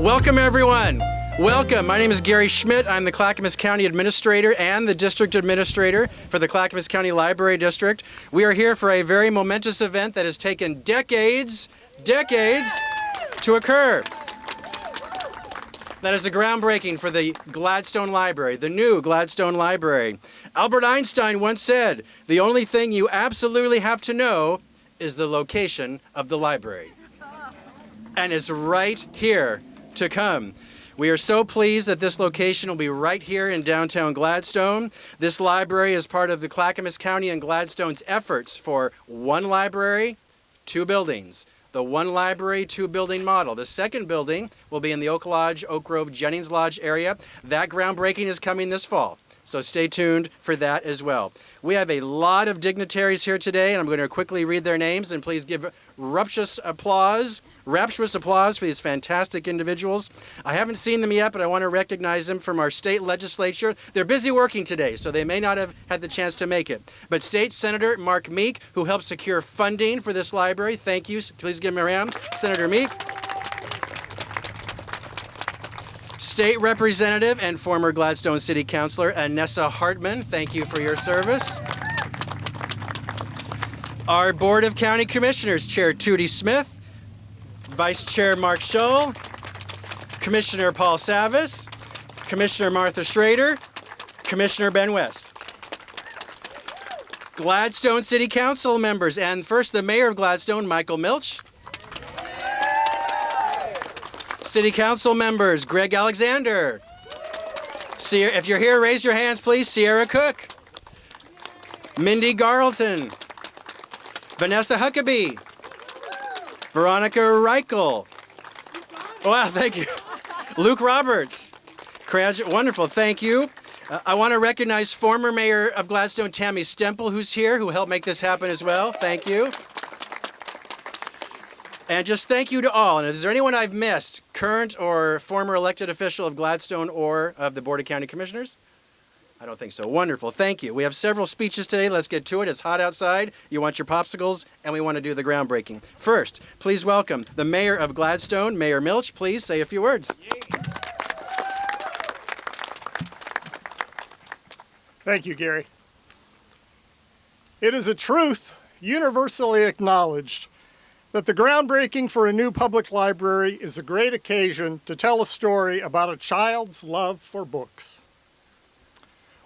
Welcome, everyone. Welcome. My name is Gary Schmidt. I'm the Clackamas County Administrator and the District Administrator for the Clackamas County Library District. We are here for a very momentous event that has taken decades to occur. That is the groundbreaking for the Gladstone Library, the new Gladstone Library. Albert Einstein once said, "The only thing you absolutely have to know is the location of the library." And it's right here to come. We are so pleased that this location will be right here in downtown Gladstone. This library is part of the Clackamas County and Gladstone's efforts for one library, two buildings. The one library, two building model. The second building will be in the Oak Lodge, Oak Grove, Jennings Lodge area. That groundbreaking is coming this fall, so stay tuned for that as well. We have a lot of dignitaries here today, and I'm going to quickly read their names, and please give rapturous applause for these fantastic individuals. I haven't seen them yet, but I want to recognize them from our state legislature. They're busy working today, so they may not have had the chance to make it. But State Senator Mark Meek, who helped secure funding for this library, thank you. Please give him a round. Senator Meek. State Representative and former Gladstone City Councilor Anessa Hartman, thank you for your service. Our Board of County Commissioners, Chair Tootie Smith, Vice Chair Mark Schull, Commissioner Paul Savas, Commissioner Martha Schrader, Commissioner Ben West. Gladstone City Council members, and first the Mayor of Gladstone, Michael Milch. City Council members, Greg Alexander. If you're here, raise your hands, please. Sierra Cook. Mindy Garleton. Vanessa Huckabee. Veronica Reichel. Wow, thank you. Luke Roberts. Wonderful, thank you. I want to recognize former Mayor of Gladstone, Tammy Stemple, who's here, who helped make this happen as well. Thank you. And just thank you to all. And is there anyone I've missed, current or former elected official of Gladstone or of the Board of County Commissioners? I don't think so. Wonderful. Thank you. We have several speeches today. Let's get to it. It's hot outside. You want your popsicles, and we want to do the groundbreaking. First, please welcome the Mayor of Gladstone, Mayor Milch. Please say a few words. Thank you, Gary. It is a truth universally acknowledged that the groundbreaking for a new public library is a great occasion to tell a story about a child's love for books.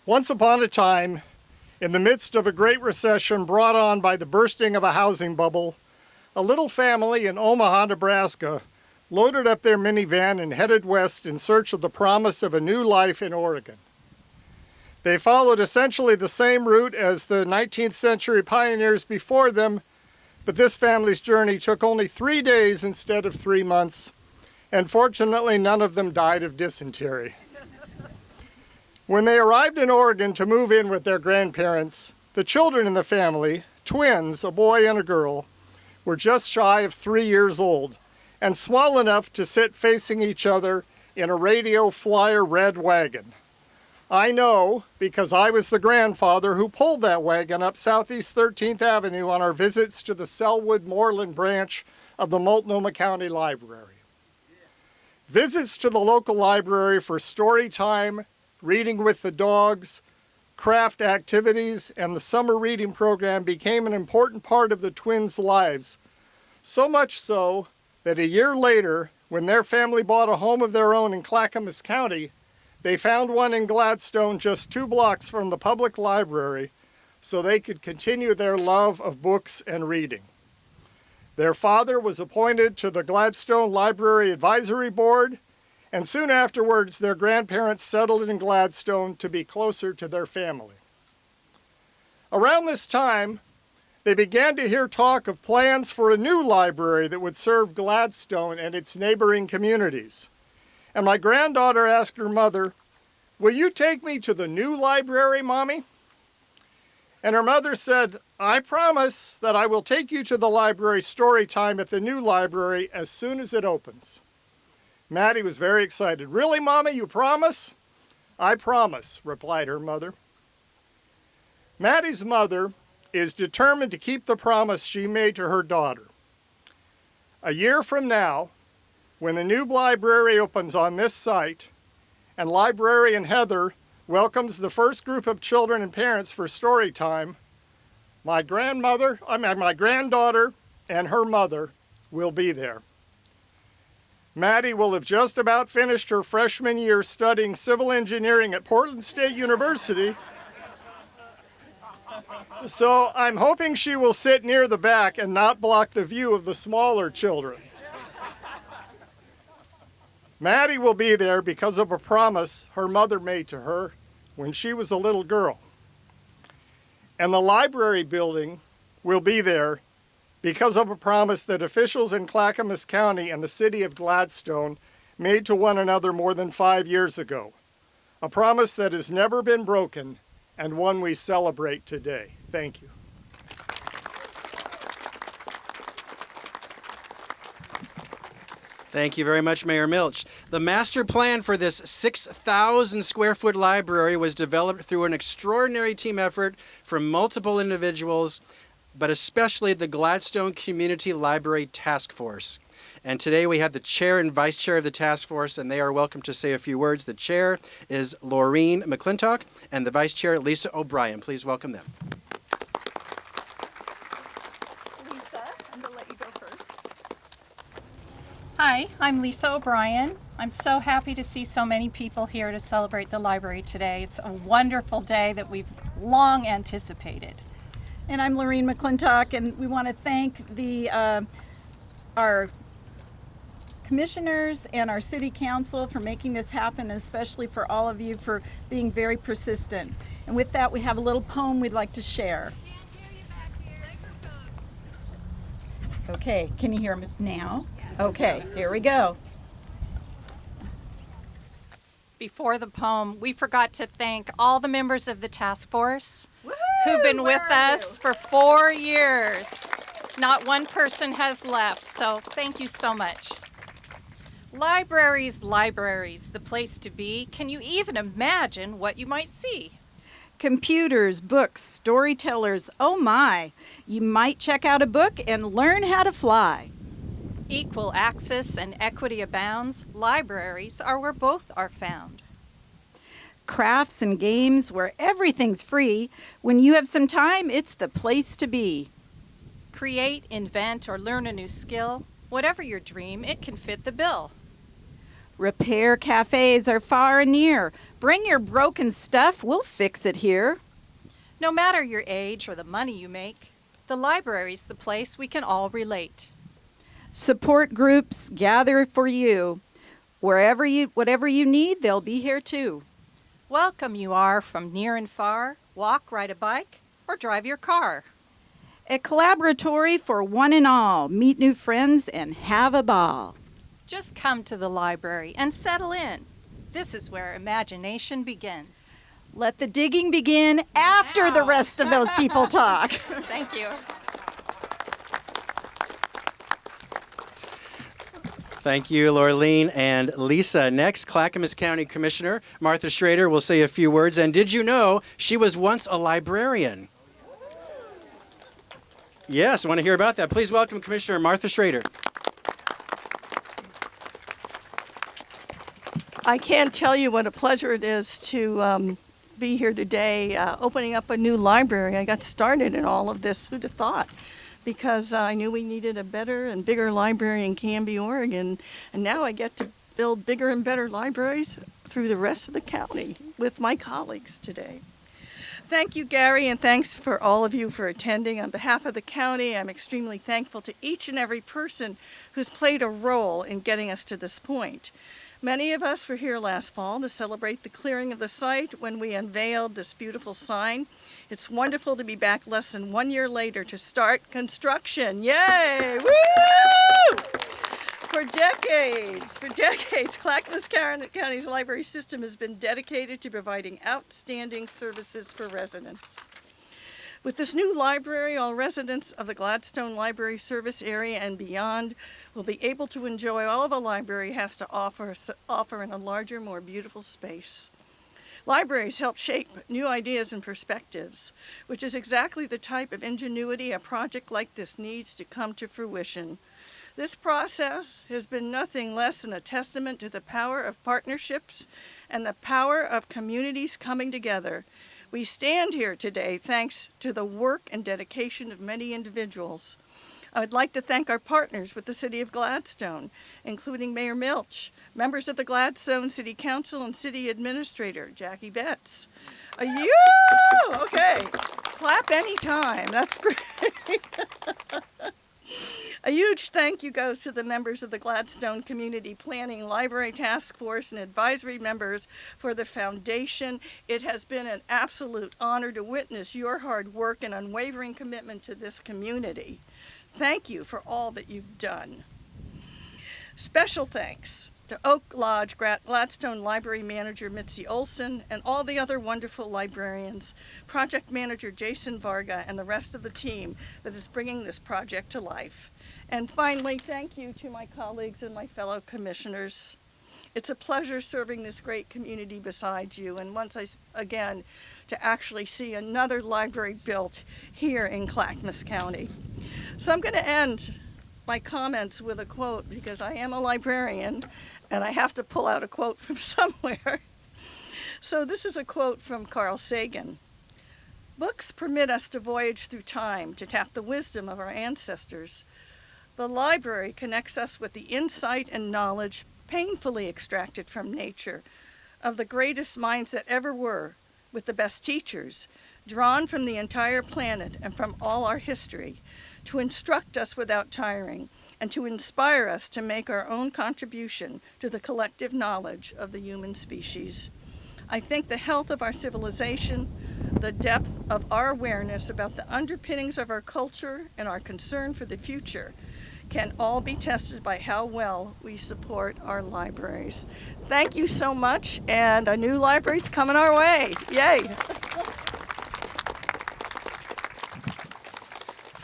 Once upon a time, in the midst of a great recession brought on by the bursting of a housing bubble, a little family in Omaha, Nebraska, loaded up their minivan and headed west in search of the promise of a new life in Oregon. They followed essentially the same route as the 19th century pioneers before them, but this family's journey took only 3 days instead of 3 months, and fortunately none of them died of dysentery. When they arrived in Oregon to move in with their grandparents, the children in the family, twins, a boy and a girl, were just shy of 3 years old and small enough to sit facing each other in a radio flyer red wagon. I know because I was the grandfather who pulled that wagon up Southeast 13th Avenue on our visits to the Selwood Moreland branch of the Multnomah County Library. Visits to the local library for story time, reading with the dogs, craft activities, and the summer reading program became an important part of the twins' lives. So much so that a year later, when their family bought a home of their own in Clackamas County, they found one in Gladstone just 2 blocks from the public library so they could continue their love of books and reading. Their father was appointed to the Gladstone Library Advisory Board, and soon afterwards their grandparents settled in Gladstone to be closer to their family. Around this time, they began to hear talk of plans for a new library that would serve Gladstone and its neighboring communities. And my granddaughter asked her mother, "Will you take me to the new library, Mommy?" And her mother said, "I promise that I will take you to the library story time at the new library as soon as it opens." Maddie was very excited. "Really, Mommy, you promise?" "I promise," replied her mother. Maddie's mother is determined to keep the promise she made to her daughter. A year from now, When the new library opens on this site and librarian Heather welcomes the first group of children and parents for story time, my granddaughter and her mother will be there. Maddie will have just about finished her freshman year studying civil engineering at Portland State University, so I'm hoping she will sit near the back and not block the view of the smaller children. Maddie will be there because of a promise her mother made to her when she was a little girl. And the library building will be there because of a promise that officials in Clackamas County and the city of Gladstone made to one another more than 5 years ago. A promise that has never been broken and one we celebrate today. Thank you. Thank you very much, Mayor Milch. The master plan for this 6,000 square foot library was developed through an extraordinary team effort from multiple individuals, but especially the Gladstone Community Library Task Force. And today we have the chair and vice chair of the task force, and they are welcome to say a few words. The chair is Laureen McClintock, and the vice chair, Lisa O'Brien. Please welcome them. Lisa, I'm going to let you go first. Hi, I'm Lisa O'Brien. I'm so happy to see so many people here to celebrate the library today. It's a wonderful day that we've long anticipated. And I'm Laureen McClintock, and we want to thank our commissioners and our city council for making this happen, and especially for all of you for being very persistent. And with that, we have a little poem we'd like to share. Okay, can you hear me now? Okay, here we go. Before the poem, we forgot to thank all the members of the task force who've been with us for 4 years. Not one person has left, so thank you so much. Libraries, libraries, the place to be. Can you even imagine what you might see? Computers, books, storytellers, oh my. You might check out a book and learn how to fly. Equal access and equity abounds. Libraries are where both are found. Crafts and games where everything's free. When you have some time, it's the place to be. Create, invent, or learn a new skill. Whatever your dream, it can fit the bill. Repair cafes are far and near. Bring your broken stuff, we'll fix it here. No matter your age or the money you make, the library's the place we can all relate. Support groups gather for you. Whatever you need, they'll be here too. Welcome you are from near and far. Walk, ride a bike, or drive your car. A collaboratory for one and all. Meet new friends and have a ball. Just come to the library and settle in. This is where imagination begins. Let the digging begin after the rest of those people talk. Thank you. Thank you, Laureen and Lisa. Next, Clackamas County Commissioner Martha Schrader will say a few words. And did you know she was once a librarian? Yes, I want to hear about that. Please welcome Commissioner Martha Schrader. I can't tell you what a pleasure it is to be here today, opening up a new library. I got started in all of this, who'd have thought? Because I knew we needed a better and bigger library in Canby, Oregon, and now I get to build bigger and better libraries through the rest of the county with my colleagues today. Thank you, Gary, and thanks for all of you for attending. On behalf of the county, I'm extremely thankful to each and every person who's played a role in getting us to this point. Many of us were here last fall to celebrate the clearing of the site when we unveiled this beautiful sign. It's wonderful to be back less than 1 year later to start construction. Yay! Woo! For decades, Clackamas County's library system has been dedicated to providing outstanding services for residents. With this new library, all residents of the Gladstone Library Service area and beyond will be able to enjoy all the library has to offer in a larger, more beautiful space. Libraries help shape new ideas and perspectives, which is exactly the type of ingenuity a project like this needs to come to fruition. This process has been nothing less than a testament to the power of partnerships and the power of communities coming together. We stand here today thanks to the work and dedication of many individuals. I would like to thank our partners with the City of Gladstone, including Mayor Milch, members of the Gladstone City Council and City Administrator, Jackie Betts. Okay, clap anytime, that's great. A huge thank you goes to the members of the Gladstone Community Planning Library Task Force and advisory members for the foundation. It has been an absolute honor to witness your hard work and unwavering commitment to this community. Thank you for all that you've done. Special thanks to Oak Lodge Gladstone Library Manager Mitzi Olson and all the other wonderful librarians, Project Manager Jason Varga, and the rest of the team that is bringing this project to life. And finally, thank you to my colleagues and my fellow commissioners. It's a pleasure serving this great community beside you, and again, to actually see another library built here in Clackamas County. So I'm going to end my comments with a quote because I am a librarian and I have to pull out a quote from somewhere. So this is a quote from Carl Sagan. Books permit us to voyage through time, to tap the wisdom of our ancestors. The library connects us with the insight and knowledge painfully extracted from nature of the greatest minds that ever were, with the best teachers, drawn from the entire planet and from all our history, to instruct us without tiring, and to inspire us to make our own contribution to the collective knowledge of the human species. I think the health of our civilization, the depth of our awareness about the underpinnings of our culture, and our concern for the future can all be tested by how well we support our libraries. Thank you so much, and a new library's coming our way. Yay!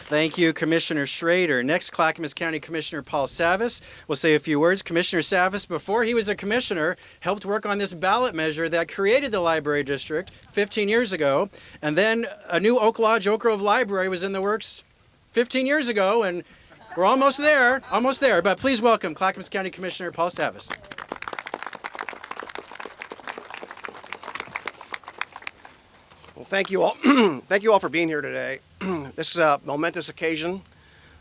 Thank you, Commissioner Schrader. Next, Clackamas County Commissioner Paul Savas will say a few words. Commissioner Savas, before he was a commissioner, helped work on this ballot measure that created the library district 15 years ago. And then a new Oak Lodge, Oak Grove Library was in the works 15 years ago, and we're almost there, But please welcome Clackamas County Commissioner Paul Savas. Well, thank you all. Thank you all for being here today. This is a momentous occasion.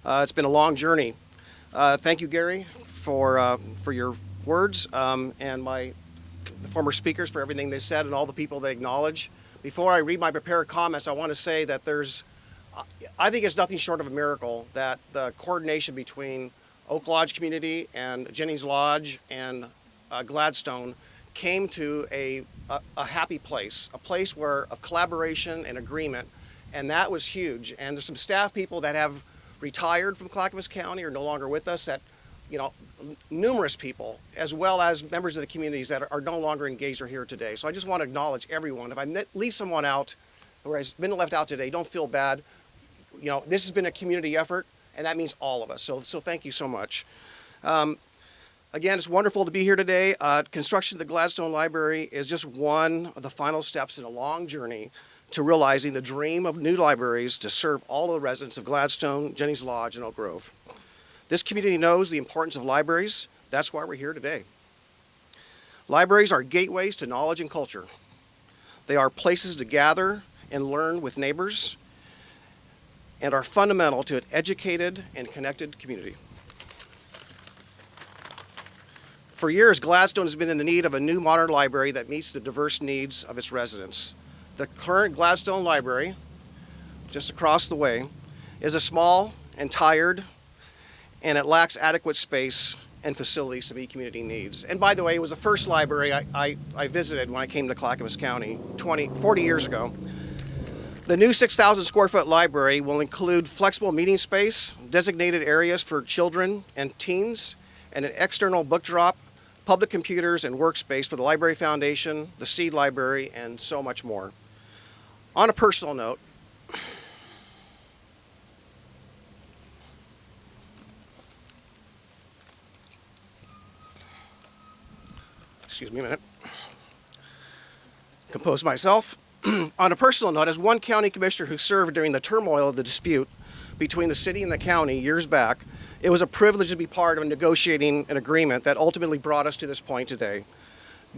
It's been a long journey. Thank you, Gary, for your words, and the former speakers for everything they said and all the people they acknowledge. Before I read my prepared comments, I want to say that I think it's nothing short of a miracle that the coordination between Oak Lodge community and Jennings Lodge and Gladstone came to a happy place, a place of collaboration and agreement, and that was huge. And there's some staff people that have retired from Clackamas County or no longer with us, that, numerous people, as well as members of the communities that are no longer engaged or here today. So I just want to acknowledge everyone. If I leave someone out or has been left out today, don't feel bad. This has been a community effort, and that means all of us. So thank you so much. Again, it's wonderful to be here today. Construction of the Gladstone Library is just one of the final steps in a long journey to realizing the dream of new libraries to serve all of the residents of Gladstone, Jennings Lodge, and Oak Grove. This community knows the importance of libraries. That's why we're here today. Libraries are gateways to knowledge and culture. They are places to gather and learn with neighbors, and are fundamental to an educated and connected community. For years, Gladstone has been in the need of a new modern library that meets the diverse needs of its residents. The current Gladstone Library, just across the way, is a small and tired, and it lacks adequate space and facilities to meet community needs. And by the way, it was the first library I visited when I came to Clackamas County 40 years ago. The new 6,000 square foot library will include flexible meeting space, designated areas for children and teens, and an external book drop, public computers and workspace for the Library Foundation, the Seed Library, and so much more. On a personal note, excuse me a minute, compose myself. On a personal note, as one county commissioner who served during the turmoil of the dispute between the city and the county years back, it was a privilege to be part of negotiating an agreement that ultimately brought us to this point today.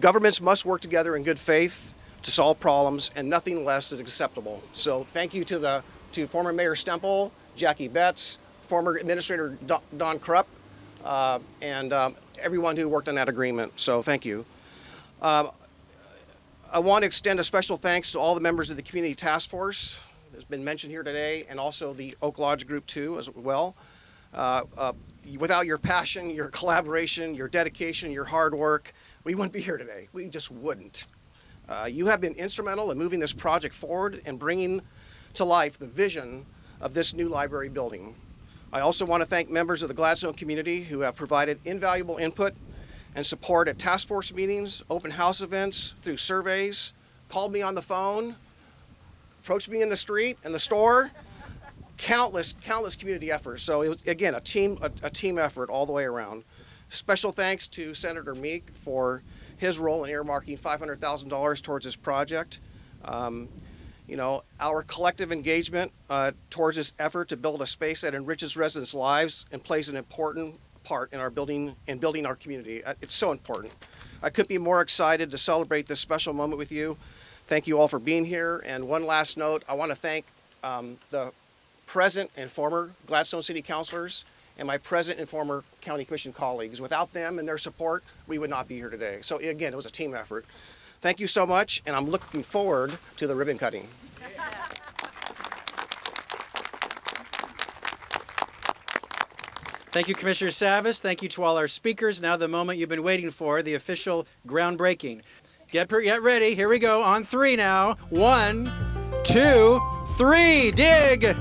Governments must work together in good faith to solve problems, and nothing less is acceptable. So thank you to former Mayor Stemple, Jackie Betts, former Administrator Don Krupp, and everyone who worked on that agreement. So thank you. I want to extend a special thanks to all the members of the Community Task Force that's been mentioned here today, and also the Oak Lodge Group too as well. Without your passion, your collaboration, your dedication, your hard work, we wouldn't be here today. We just wouldn't. You have been instrumental in moving this project forward and bringing to life the vision of this new library building. I also want to thank members of the Gladstone community who have provided invaluable input and support at task force meetings, open house events, through surveys, called me on the phone, approached me in the street, in the store. Countless community efforts. So it was, again, a team effort all the way around. Special thanks to Senator Meek for his role in earmarking $500,000 towards this project. You know, our collective engagement towards this effort to build a space that enriches residents' lives and plays an important part in building our community. It's so important. I couldn't be more excited to celebrate this special moment with you. Thank you all for being here. And one last note, I want to thank the present and former Gladstone City Councilors and my present and former County Commission colleagues. Without them and their support, we would not be here today. So again, it was a team effort. Thank you so much, and I'm looking forward to the ribbon cutting. Thank you, Commissioner Savas. Thank you to all our speakers. Now the moment you've been waiting for, the official groundbreaking. Get ready. Here we go. On three now. 1, 2, 3. Dig!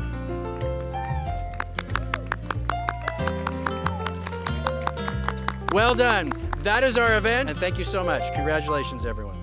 Well done. That is our event, and thank you so much. Congratulations, everyone.